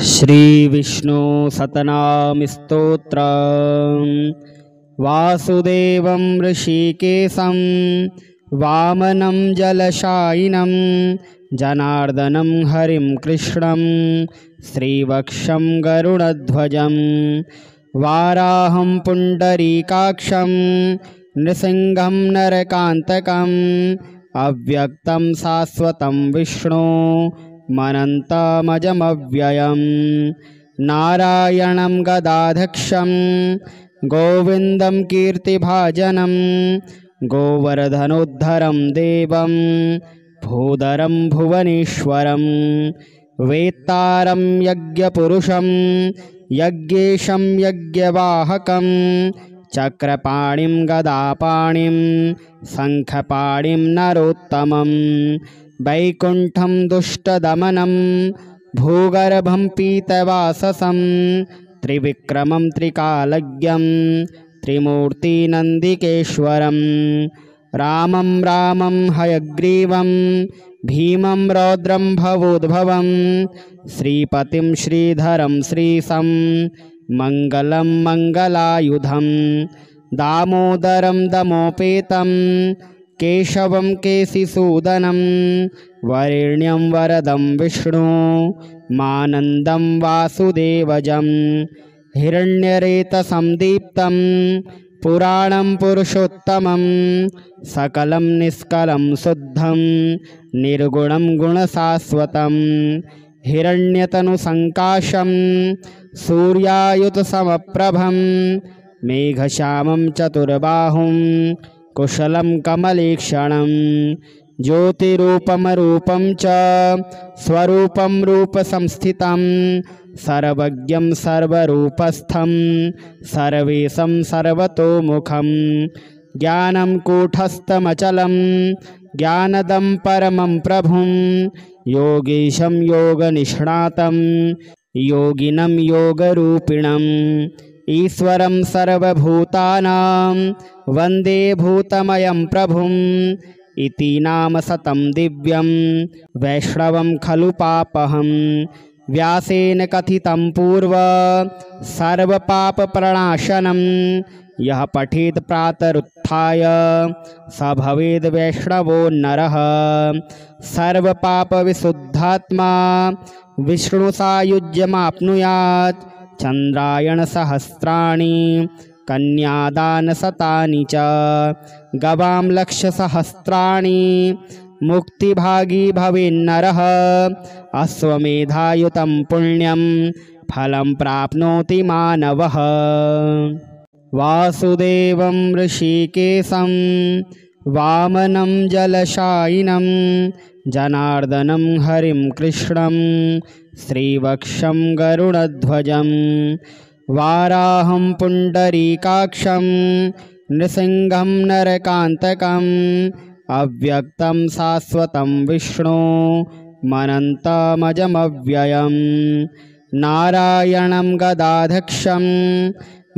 श्री विष्णु सतनाम स्तोत्र। वासुदेवं ऋषिकेशं वामनं जलशायिनं जनार्दनं हरिं कृष्णं श्रीवक्षं गरुडध्वजं वाराहं पुण्डरीकाक्षं नृसिंहं नरकान्तकम् अव्यक्तं शाश्वतं विष्णु मनन्तमजमव्ययं नारायणं गदाधक्षं गोविन्दं कीर्तिभाजनं गोवर्धनोद्धरं देवं भूधरं भुवनेश्वरं वेत्तारं यज्ञपुरुषं यज्ञेशं यज्ञवाहकं चक्रपाणिं गदापाणिं शङ्खपाणिं नरोत्तमं वैकुण्ठं दुष्टदमनं भूगर्भं पीतवाससं त्रिविक्रमं त्रिकालज्ञं त्रिमूर्तिनन्दिकेश्वरं रामं रामं हयग्रीवं भीमं रौद्रं भवोद्भवं श्रीपतिं श्रीधरं श्रीशं मङ्गलं मङ्गलायुधं दामोदरं दमोपेतं केशवं केशिसूदनं वरेण्यं वरदं विष्णु मानन्दं वासुदेवजं हिरण्यरेतसं दीप्तं पुराणं पुरुषोत्तमं सकलं निष्कलं शुद्धं निर्गुणं गुणशाश्वतं हिरण्यतनुसङ्काशं सूर्यायुतसमप्रभं मेघश्यामं चतुर्बाहुं कुशलं कमलेक्षणं ज्योतिरूपमरूपं च स्वरूपं रूपसंस्थितं सर्वज्ञं सर्वरूपस्थं सर्वेशं सर्वतोमुखं ज्ञानं कूटस्थमचलं ज्ञानदं परमं प्रभुं योगीशं योगनिष्णातं योगिनं योगरूपिणम् ईश्वरं सर्वभूतानां वन्दे भूतमयं प्रभुम् इति नाम शतं दिव्यं वैष्णवं खलु पापहं व्यासेन कथितं पूर्व सर्वपापप्रणाशनं यः पठेत् प्रातरुत्थाय स भवेद् वैष्णवो नरः सर्वपापविशुद्धात्मा विष्णुसायुज्यमाप्नुयात् चन्द्रायणसहस्राणि कन्यादानशतानि च गवां लक्षसहस्राणि मुक्तिभागी भवेन्नरः अश्वमेधायुतं पुण्यं फलं प्राप्नोति मानवः। वासुदेवं ऋषिकेशं वामनं जलशायिनं जनार्दनं हरिं कृष्णं श्रीवक्षं गरुडध्वजं वाराहं पुण्डरीकाक्षं नृसिंहं नरकान्तकम् अव्यक्तं शाश्वतं विष्णु मनन्तमजमव्ययं नारायणं गदाधक्षं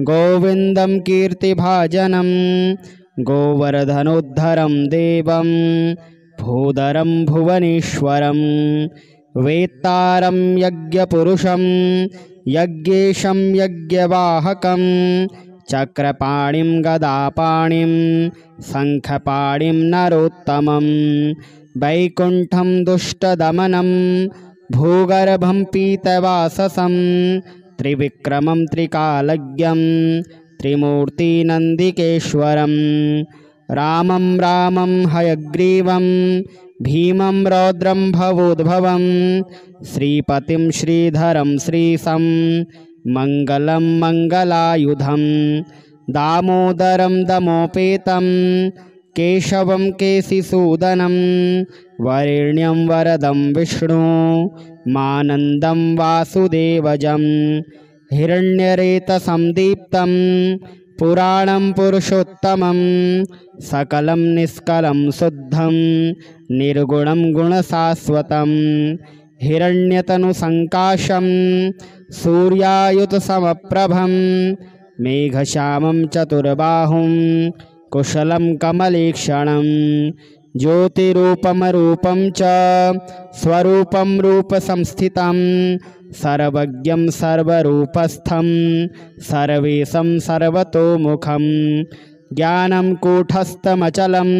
गोविन्दं कीर्तिभाजनं गोवर्धनोद्धरं देवं भूधरं भुवनेश्वरं वेत्तारं यज्ञपुरुषं यज्ञेशं यज्ञवाहकं चक्रपाणिं गदापाणिं शङ्खपाणिं नरोत्तमं वैकुण्ठं दुष्टदमनं भूगर्भं पीतवाससं त्रिविक्रमं त्रिकालज्ञं त्रिमूर्तिनन्दिकेश्वरं रामं रामं हयग्रीवं भीमं रौद्रं भवोद्भवं श्रीपतिं श्रीधरं श्रीशं मङ्गलं मङ्गलायुधं दामोदरं दमोपेतं केशवं केशिसूदनं वरेण्यं वरदं विष्णु मानन्दं वासुदेवजं हिरण्यरेतसं दीप्तं पुराणं पुरुषोत्तमं सकलं निष्कलं शुद्धं निर्गुणं गुणशाश्वतं हिरण्यतनुसङ्काशं सूर्यायुतसमप्रभं मेघश्यामं चतुर्बाहुं कुशलं कमलेक्षणं ज्योतिरूपम रूपम च स्वरूपम रूपसंस्थितं सर्वज्ञं सर्वरूपस्थं सर्वेशं सर्वतोमुखं ज्ञानं कूटस्थमचलं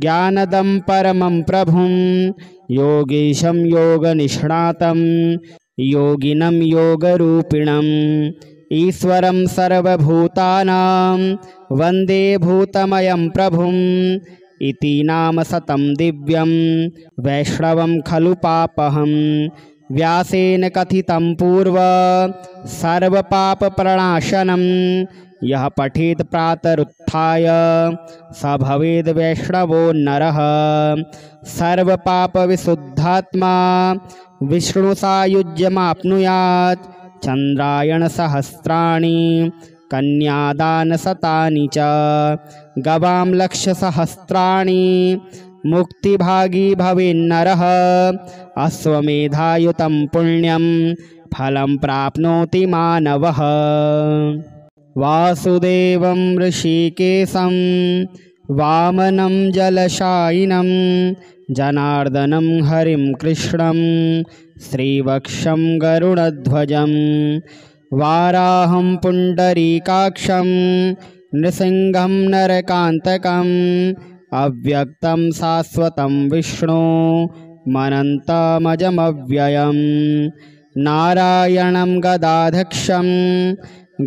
ज्ञानदं परमं प्रभुं योगीशं योगनिष्णातं योगिनं योगरूपिणम् ईश्वरं सर्वभूतानां वन्दे भूतमयं प्रभुम् इति नाम सतं दिव्यं वैष्णवं खलु पापहं व्यासेन कथितं पूर्व सर्वपापप्रणाशनं यः पठेत् प्रातरुत्थाय स भवेद् वैष्णवो नरः सर्वपापविशुद्धात्मा विष्णुसायुज्यमाप्नुयात् चन्द्रायणसहस्राणि कन्यादानशतानि च गवां लक्षसहस्राणि मुक्तिभागी भवेन्नरः अश्वमेधायुतं पुण्यं फलं प्राप्नोति मानवः वासुदेवं ऋषिकेशं वामनं जलशायिनं जनार्दनं हरिं कृष्णं श्रीवक्षं गरुडध्वजं वाराहं पुण्डरीकाक्षं नृसिंहं नरकान्तकम् अव्यक्तं शाश्वतं विष्णु मनन्तमजमव्ययं नारायणं गदाधक्षं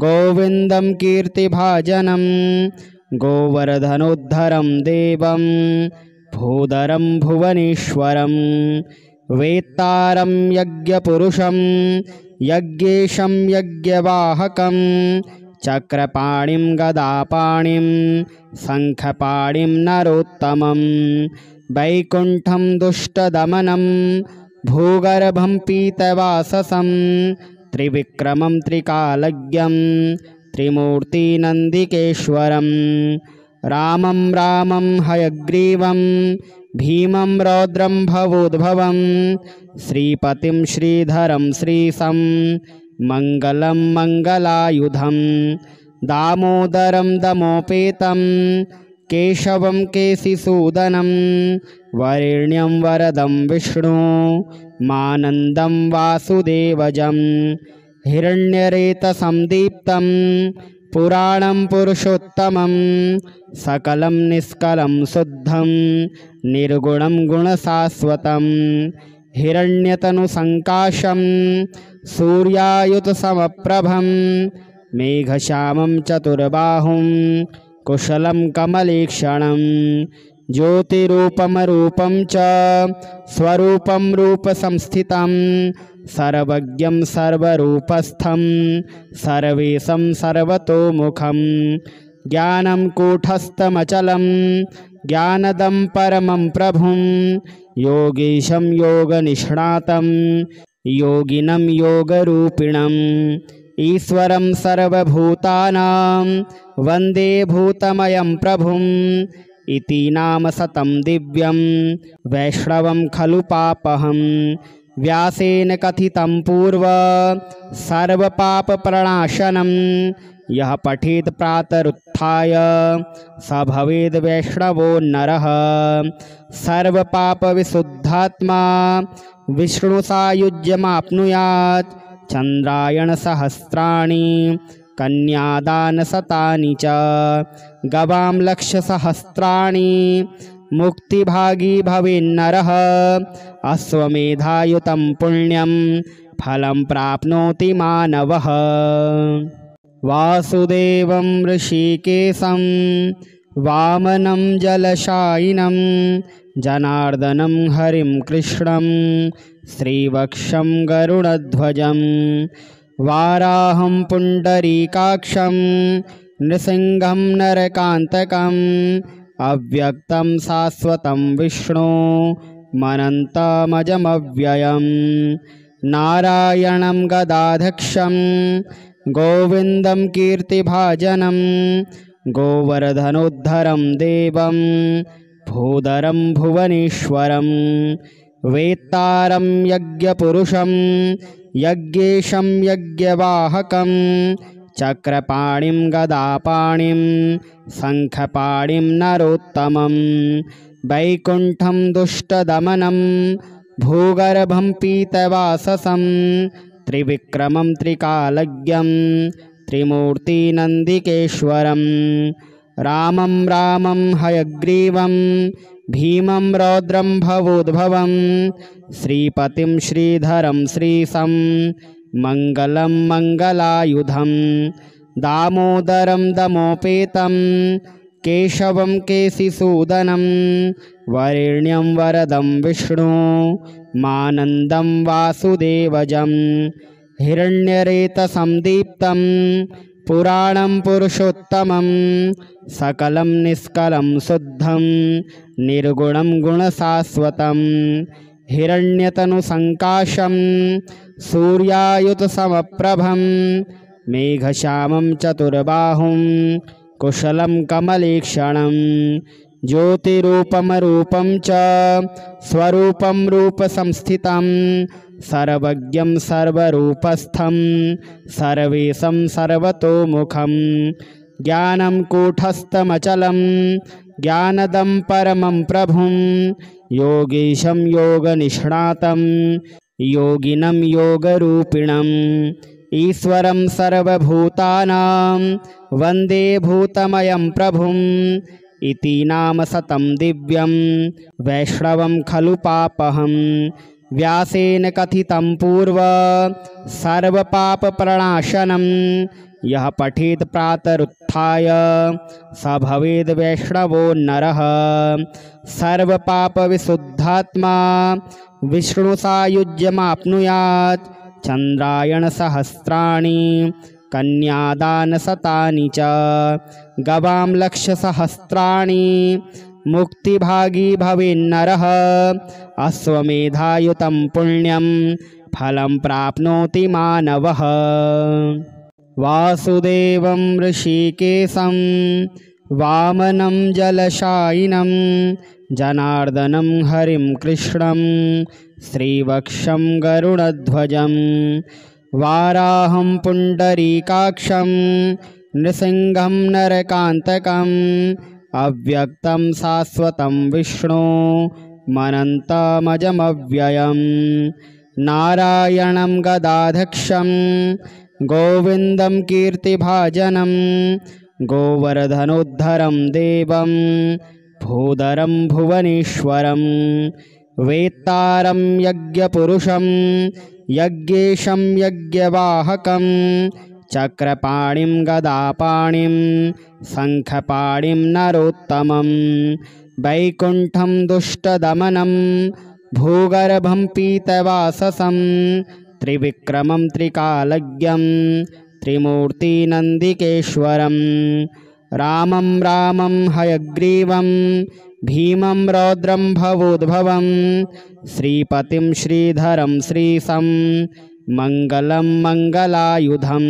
गोविन्दं कीर्तिभाजनं गोवर्धनोद्धरं देवं भूधरं भुवनेश्वरं वेत्तारं यज्ञपुरुषं यज्ञेशं यज्ञवाहकं चक्रपाणिं गदापाणिं शङ्खपाणिं नरोत्तमं वैकुण्ठं दुष्टदमनं भूगर्भं पीतवाससं त्रिविक्रमं त्रिकालज्ञं त्रिमूर्तिनन्दिकेश्वरं रामं रामं हयग्रीवं भीमं रौद्रं भवोद्भवं श्रीपतिं श्रीधरं श्रीशं मङ्गलं मङ्गलायुधं दामोदरं दमोपेतं केशवं केशिसूदनं वरेण्यं वरदं विष्णु मानन्दं वासुदेवजं हिरण्यरेतसं दीप्तं पुराणं पुरुषोत्तमं सकलं निष्कलं शुद्धं निर्गुणं गुणशाश्वतं हिरण्यतनुसङ्काशं सूर्यायुतसमप्रभं मेघश्यामं चतुर्बाहुं कुशलं कमलेक्षणं ज्योतिरूपमरूपं च स्वरूपं रूपसंस्थितं सर्वज्ञं सर्वरूपस्थं सर्वेशं सर्वतोमुखं ज्ञानं कूटस्थमचलं ज्ञानदं परमं प्रभुं योगीशं योगनिष्णातं योगिनं योगरूपिणम् ईश्वरं सर्वभूतानां वन्दे भूतमयं प्रभुम् इति नाम सतं दिव्यं वैष्णवं खलु पापहं व्यासेन कथितं पूर्व सर्वपापप्रणाशनं यः पठेत् प्रातरुत्थाय स भवेद् वैष्णवो नरः सर्वपापविशुद्धात्मा विष्णुसायुज्यमाप्नुयात् चन्द्रायणसहस्राणि कन्यादानशतानि च गवां लक्षसहस्राणि मुक्तिभागी भवेन्नरः अश्वमेधायुतं पुण्यं फलं प्राप्नोति मानवः वासुदेवं ऋषिकेशं वामनं जलशायिनं जनार्दनं हरिं कृष्णं श्रीवक्षं गरुडध्वजं वाराहं पुण्डरीकाक्षं नृसिंहं नरकान्तकम् अव्यक्तं शाश्वतं विष्णु मनन्तमजमव्ययं नारायणं गदाधक्षं गोविन्दं कीर्तिभाजनं गोवर्धनोद्धरं देवं भूधरं भुवनेश्वरं वेत्तारं यज्ञपुरुषं यज्ञेशं यज्ञवाहकं चक्रपाणिं गदापाणिं शङ्खपाणिं नरोत्तमं वैकुण्ठं दुष्टदमनं भूगर्भं पीतवाससं त्रिविक्रमं त्रिकालज्ञं त्रिमूर्तिनन्दिकेश्वरं रामं रामं हयग्रीवं भीमं रौद्रं भवोद्भवं श्रीपतिं श्रीधरं श्रीशं मङ्गलं मङ्गलायुधं दामोदरं दमोपेतं केशवं केशिसूदनं वरेण्यं वरदं विष्णु मानन्दं वासुदेवजं हिरण्यरेतसं दीप्तं पुराणं पुरुषोत्तमं सकलं निष्कलं शुद्धं निर्गुणं गुणशाश्वतं हिरण्यतनुसङ्काशं सूर्यायुतसमप्रभं मेघश्यामं चतुर्बाहुं कुशलं कमलेक्षणं ज्योतिरूपमरूपं च स्वरूपं रूपसंस्थितं सर्वज्ञं सर्वरूपस्थं सर्वेशं सर्वतोमुखं ज्ञानं कूटस्थमचलं ज्ञानदं परमं प्रभुं योगीशं योगनिष्णातं योगिनं योगरूपिणम् ईश्वरं सर्वभूतानां वन्दे भूतमयं प्रभुम् इति नाम शतं दिव्यं वैष्णवं खलु पापहं व्यासेन कथितं पूर्व सर्वपापप्रणाशनं यः पठेत् प्रातरुत्थाय स भवेद् वैष्णवो नरः सर्वपापविशुद्धात्मा विष्णुसायुज्यमाप्नुयात् चन्द्रायणसहस्राणि कन्यादानशतानि च गवां लक्षसहस्राणि मुक्तिभागी भवेन्नरः अश्वमेधायुतं पुण्यं फलं प्राप्नोति मानवः वासुदेवं ऋषिकेशं वामनं जलशायिनं जनार्दनं हरिं कृष्णं श्रीवक्षं गरुडध्वजं वाराहं पुण्डरीकाक्षं नृसिंहं नरकान्तकम् अव्यक्तं शाश्वतं विष्णु मनन्तमजमव्ययं नारायणं गदाधक्षं गोविन्दं कीर्तिभाजनं गोवर्धनोद्धरं देवं भूधरं भुवनेश्वरं वेत्तारं यज्ञपुरुषं यज्ञेशं यज्ञवाहकं चक्रपाणिं गदापाणिं शङ्खपाणिं नरोत्तमं वैकुण्ठं दुष्टदमनं भूगर्भं पीतवाससं त्रिविक्रमं त्रिकालज्ञं त्रिमूर्तिनन्दिकेश्वरं रामं रामं हयग्रीवं भीमं रौद्रं भवोद्भवं श्रीपतिं श्रीधरं श्रीशं मङ्गलं मङ्गलायुधं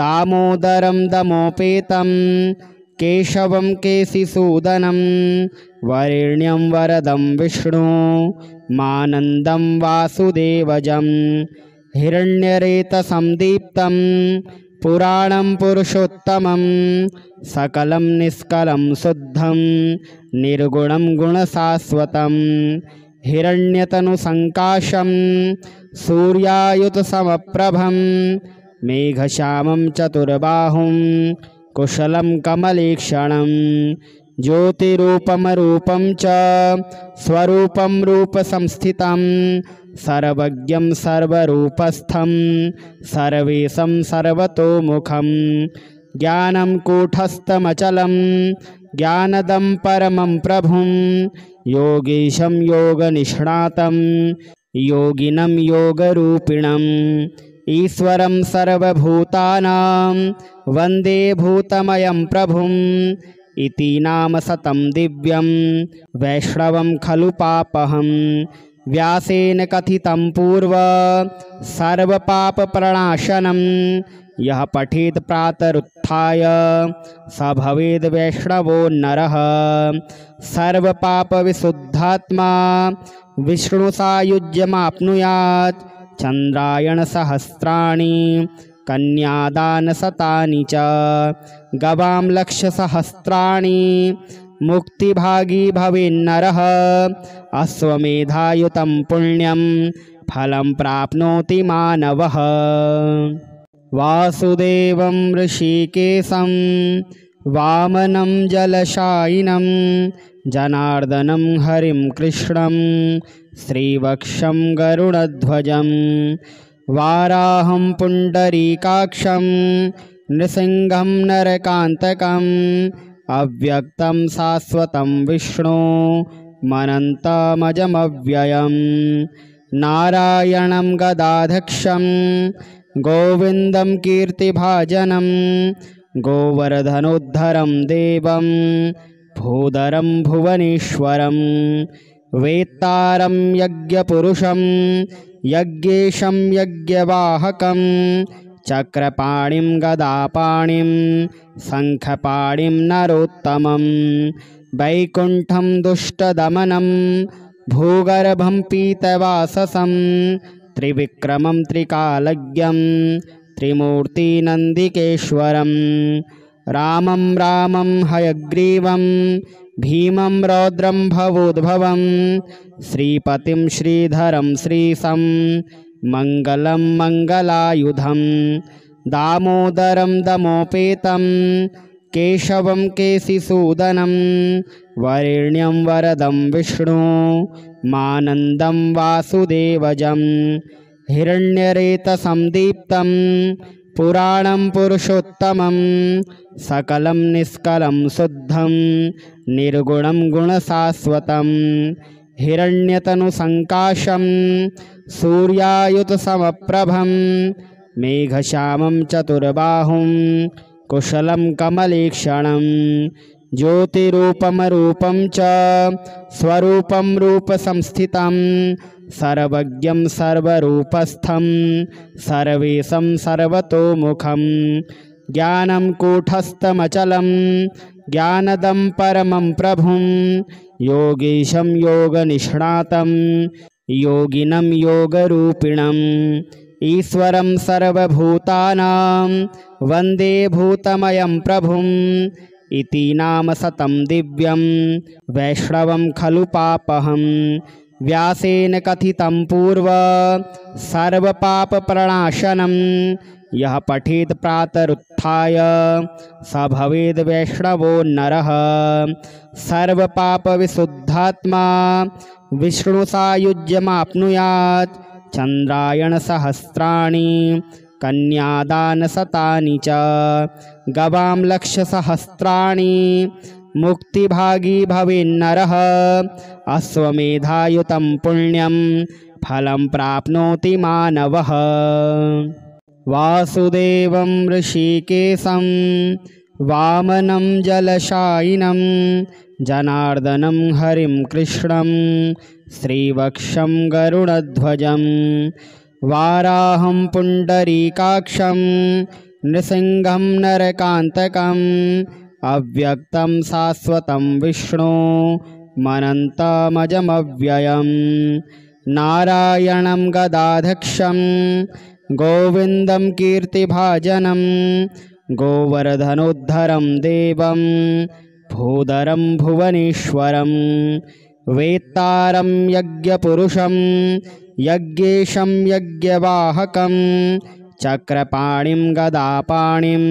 दामोदरं दमोपेतं केशवं केशिसूदनं वरेण्यं वरदं विष्णु मानन्दं वासुदेवजं हिरण्यरेतसं दीप्तं पुराणं पुरुषोत्तमं सकलं निष्कलं शुद्धं निर्गुणं गुणशाश्वतं हिरण्यतनुसङ्काशं सूर्यायुतसमप्रभं मेघश्यामं चतुर्बाहुं कुशलं कमलेक्षणं ज्योतिरूपमरूपं च स्वरूपं रूपसंस्थितं सर्वज्ञं सर्वरूपस्थं सर्वेशं सर्वतोमुखं ज्ञानं कूटस्थमचलं ज्ञानदं परमं प्रभुं योगीशं योगनिष्णातं योगिनं योगरूपिणम् ईश्वरं सर्वभूतानां वन्दे भूतमयं प्रभुम् इति नाम शतं दिव्यं वैष्णवं खलु पापहं व्यासेन कथितं पूर्व सर्वपापप्रणाशनं यः पठेत् प्रातरुत्थाय स भवेद् वैष्णवो नरः सर्वपापविशुद्धात्मा विष्णुसायुज्यमाप्नुयात् चन्द्रायणसहस्राणि कन्यादानशतानि च गवां लक्षसहस्राणि मुक्तिभागी भवेन्नरः अश्वमेधायुतं पुण्यं फलं प्राप्नोति मानवः। वासुदेवं ऋषिकेशं वामनं जलशायिनं जनार्दनं हरिं कृष्णं श्रीवक्षं गरुडध्वजं वाराहं पुण्डरीकाक्षं नृसिंहं नरकान्तकम् अव्यक्तं शाश्वतं विष्णु मनन्तमजमव्ययं नारायणं गदाधक्षं गोविन्दं कीर्तिभाजनं गोवर्धनोद्धरं देवं भूधरं भुवनेश्वरं वेत्तारं यज्ञपुरुषं यज्ञेशं यज्ञवाहकं चक्रपाणिं गदापाणिं शङ्खपाणिं नरोत्तमं वैकुण्ठं दुष्टदमनं भूगर्भं पीतवाससं त्रिविक्रमं त्रिकालज्ञं त्रिमूर्तिनन्दिकेश्वरं रामं रामं हयग्रीवं भीमं रौद्रं भवोद्भवं श्रीपतिं श्रीधरं श्रीशं मङ्गलं मङ्गलायुधं दामोदरं दमोपेतं केशवं केशिसूदनं वरेण्यं वरदं विष्णु मानन्दं वासुदेवजं हिरण्यरेतसं दीप्तं पुराणं पुरुषोत्तमं सकलं निष्कलं शुद्धं निर्गुणं गुणशाश्वतं हिरण्यतनुसङ्काशं सूर्यायुतसमप्रभं मेघश्यामं चतुर्बाहुं कुशलं कमलेक्षणं ज्योतिरूपमरूपं च स्वरूपं रूपसंस्थितं सर्वज्ञं सर्वरूपस्थं सर्वेशं सर्वतोमुखं ज्ञानं कूटस्थमचलं ज्ञानदं परमं प्रभुं योगीशं योगनिष्णातं योगिनं योगरूपिणम् ईश्वरं सर्वभूतानां वन्दे भूतमयं प्रभुम् इति नाम शतं दिव्यं वैष्णवं खलु पापहं व्यासेन कथितं पूर्व सर्वपापप्रणाशनं यः पठेत् प्रातरुत्थाय स भवेद् वैष्णवो नरः सर्वपापविशुद्धात्मा विष्णुसायुज्यमाप्नुयात् चन्द्रायणसहस्राणि कन्यादानशतानि च गवां लक्षसहस्राणि मुक्तिभागी भवेन्नरः अश्वमेधायुतं पुण्यं फलं प्राप्नोति मानवः। वासुदेवं ऋषिकेशं वामनं जलशायिनं जनार्दनं हरिं कृष्णं श्रीवक्षं गरुडध्वजं वाराहं पुण्डरीकाक्षं नृसिंहं नरकान्तकम् अव्यक्तं शाश्वतं विष्णु मनन्तमजमव्ययं नारायणं गदाधक्षं गोविन्दं कीर्तिभाजनं गोवर्धनोद्धरं देवं भूधरं भुवनेश्वरं वेत्तारं यज्ञपुरुषं यज्ञेशं यज्ञवाहकं चक्रपाणिं गदापाणिं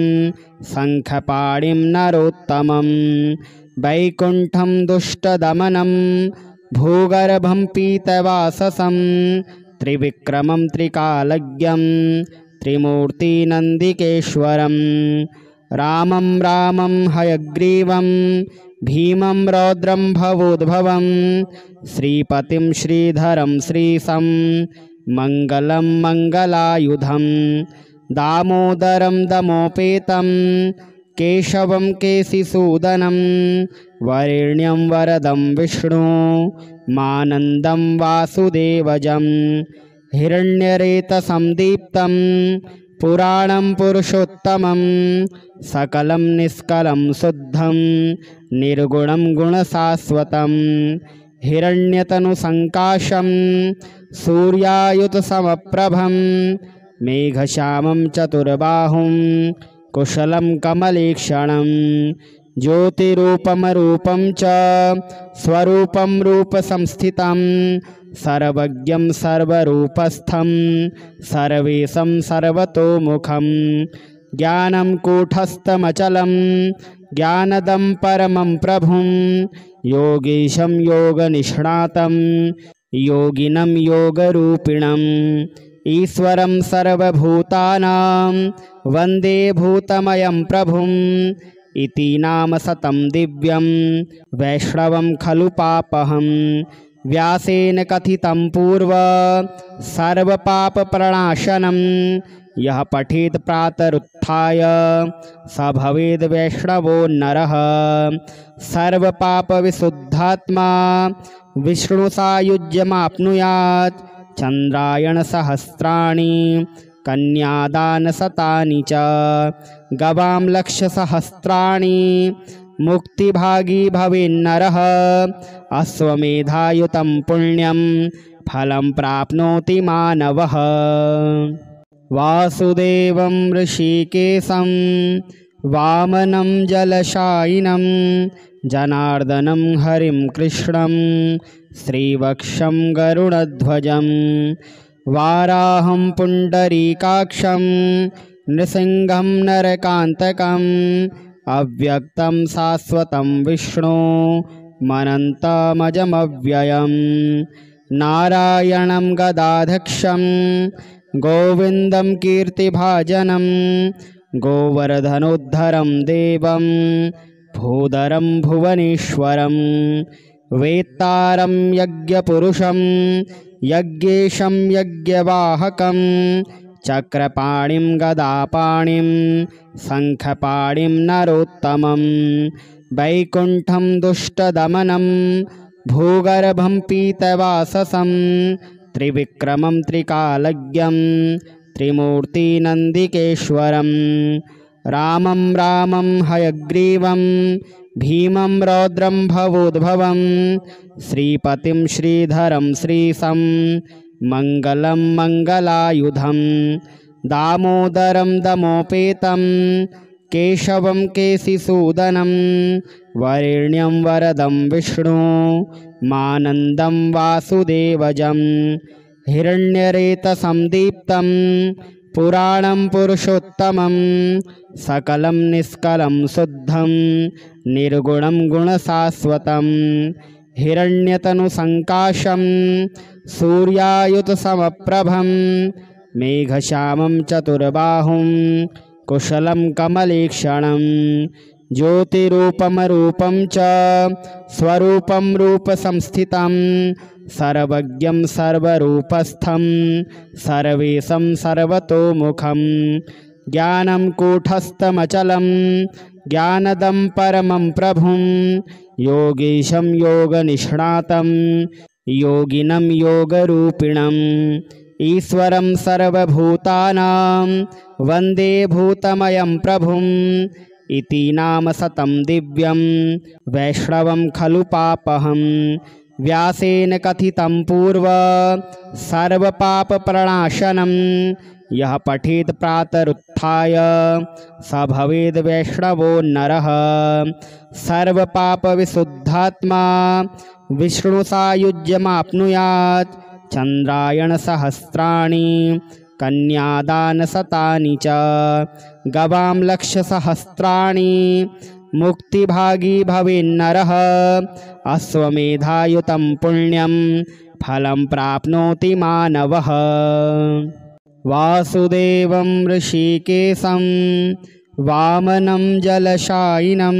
शङ्खपाणिं नरोत्तमं वैकुण्ठं दुष्टदमनं भूगर्भं पीतवाससं त्रिविक्रमं त्रिकालज्ञं त्रिमूर्तिनन्दिकेश्वरं रामं रामं हयग्रीवं भीमं रौद्रं भवोद्भवं श्रीपतिं श्रीधरं श्रीशं मङ्गलं मङ्गलायुधं दामोदरं दमोपेतं केशवं केशिसूदनं वरेण्यं वरदं विष्णु मानन्दं वासुदेवजं हिरण्यरेतसं दीप्तं पुराणं पुरुषोत्तमं सकलं निष्कलं शुद्धं निर्गुणं गुणशाश्वतं हिरण्यतनुसङ्काशं सूर्यायुतसमप्रभं मेघश्यामं चतुर्बाहुं कुशलं कमलेक्षणं ज्योतिरूपमरूपं च स्वरूपं रूपसंस्थितं सर्वज्ञं सर्वरूपस्थं सर्वेशं सर्वतोमुखं ज्ञानं कूटस्थमचलं ज्ञानदं परमं प्रभुं योगीशं योगनिष्णातं योगिनं योगरूपिणम् ईश्वरं सर्वभूतानां वन्दे भूतमयं प्रभुम् इति नाम सतं दिव्यं वैष्णवं खलु पापहं व्यासेन कथितं पूर्व सर्वपापप्रणाशनं यः पठेत् प्रातरुत्थाय स भवेद् वैष्णवो नरः सर्वपापविशुद्धात्मा विष्णुसायुज्यमाप्नुयात् चन्द्रायणसहस्राणि कन्यादानशतानि च गवां लक्षसहस्राणि मुक्तिभागी भवेन्नरः अश्वमेधायुतं पुण्यं फलं प्राप्नोति मानवः वासुदेवं ऋषिकेशं वामनं जलशायिनं जनार्दनं हरिं कृष्णं श्रीवक्षं गरुडध्वजं वाराहं पुण्डरीकाक्षं नृसिंहं नरकान्तकम् अव्यक्तं शाश्वतं विष्णु मनन्तमजमव्ययं नारायणं गदाधक्षं गोविन्दं कीर्तिभाजनं गोवर्धनोद्धरं देवं भूधरं भुवनेश्वरं वेत्तारं यज्ञपुरुषं यज्ञेशं यज्ञवाहकं चक्रपाणिं गदापाणिं शङ्खपाणिं नरोत्तमं वैकुण्ठं दुष्टदमनं भूगर्भं पीतवाससं त्रिविक्रमं त्रिकालज्ञं त्रिमूर्तिनन्दिकेश्वरं रामं रामं हयग्रीवं भीमं रौद्रं भवोद्भवं श्रीपतिं श्रीधरं श्रीशं मङ्गलं मङ्गलायुधं दामोदरं दमोपेतं केशवं केशिसूदनं वरेण्यं वरदं विष्णु मानन्दं वासुदेवजं हिरण्यरेतसं दीप्तं पुराणं पुरुषोत्तमं सकलं निष्कलं शुद्धं निर्गुणं गुणशाश्वतं हिरण्यतनुसङ्काशं सूर्यायुतसमप्रभं मेघश्यामं चतुर्बाहुं कुशलं कमलेक्षणं ज्योतिरूपमरूपं च स्वरूपं रूपसंस्थितं सर्वज्ञं सर्वरूपस्थं सर्वेशं सर्वतोमुखं ज्ञानं कूटस्थमचलं ज्ञानदं परमं प्रभुं योगीशं योगनिष्णातं योगिनं योगरूपिणम् ईश्वरं सर्वभूतानां वन्दे भूतमयं प्रभुम् इति नाम सतं दिव्यं वैष्णवं खलु पापहं व्यासेन कथितं पूर्व सर्वपापप्रणाशनं यः पठेत् प्रातरुत्थाय स भवेद् वैष्णवो नरः सर्वपापविशुद्धात्मा विष्णुसायुज्यमाप्नुयात् चन्द्रायणसहस्राणि कन्यादानशतानि च गवां लक्षसहस्राणि मुक्तिभागी भवेन्नरः अश्वमेधायुतं पुण्यं फलं प्राप्नोति मानवः वासुदेवं ऋषिकेशं वामनं जलशायिनं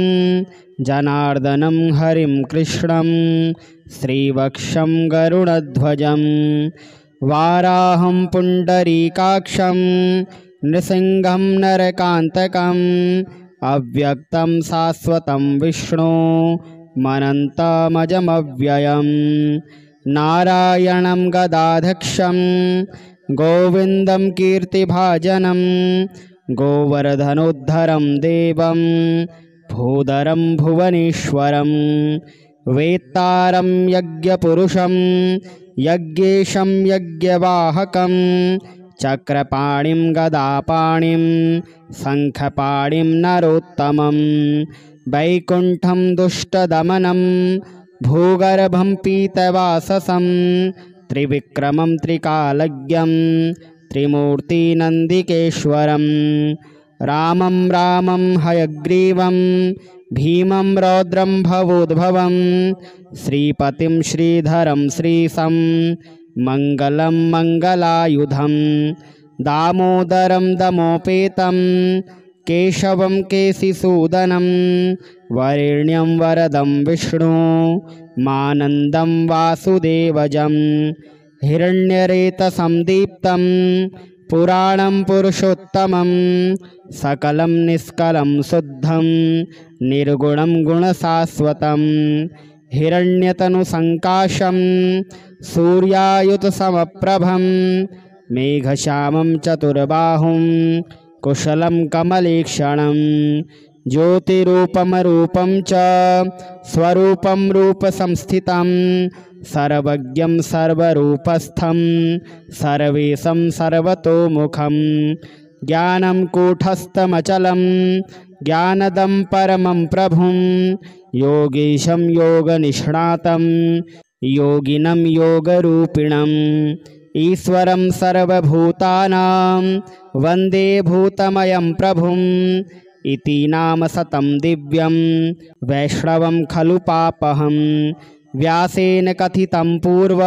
जनार्दनं हरिं कृष्णं श्रीवक्षं गरुडध्वजं वाराहं पुण्डरीकाक्षं नृसिंहं नरकान्तकम् अव्यक्तं शाश्वतं विष्णु मनन्तमजमव्ययं नारायणं गदाधक्षं गोविन्दं कीर्तिभाजनं गोवर्धनोद्धरं देवं भूधरं भुवनेश्वरं वेत्तारं यज्ञपुरुषं यज्ञेशं यज्ञवाहकं चक्रपाणिं गदापाणिं शङ्खपाणिं नरोत्तमं वैकुण्ठं दुष्टदमनं भूगर्भं पीतवाससं त्रिविक्रमं त्रिकालज्ञं त्रिमूर्तिनन्दिकेश्वरं रामं रामं हयग्रीवं भीमं रौद्रं भवोद्भवं श्रीपतिं श्रीधरं श्रीशं मङ्गलं मङ्गलायुधं दामोदरं दमोपेतं केशवं केशिसूदनं वरेण्यं वरदं विष्णु मानन्दं वासुदेवजं हिरण्यरेतसं दीप्तं पुराणं पुरुषोत्तमं सकलं निष्कलं शुद्धं निर्गुणं गुणशाश्वतं हिरण्यतनुसङ्काशं सूर्यायुतसमप्रभं मेघश्यामं चतुर्बाहुं कुशलं कमलेक्षणं ज्योतिरूपमरूपं च स्वरूपं रूपसंस्थितं सर्वज्ञं सर्वरूपस्थं सर्वेशं सर्वतोमुखं ज्ञानं कूटस्थमचलं ज्ञानदं परमं प्रभुं योगीशं योगनिष्णातं योगिनं योगरूपिणम् ईश्वरं सर्वभूतानां वन्दे भूतमयं प्रभुं इति नाम शतं दिव्यं वैष्णवं खलु पापहं व्यासेन कथितं पूर्व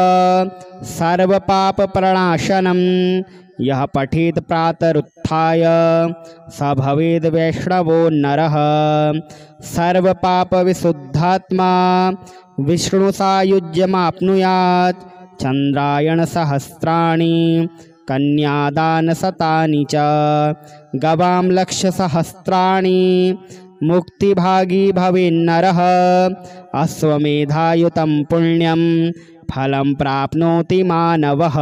सर्वपापप्रणाशनं यः पठेत् प्रातरुत्थाय स भवेद् वैष्णवो नरः सर्वपापविशुद्धात्मा विष्णुसायुज्यमाप्नुयात् चन्द्रायणसहस्राणि कन्यादानशतानि च गवां लक्षसहस्राणि मुक्तिभागी भवेन्नरः अश्वमेधायुतं पुण्यं फलं प्राप्नोति मानवः।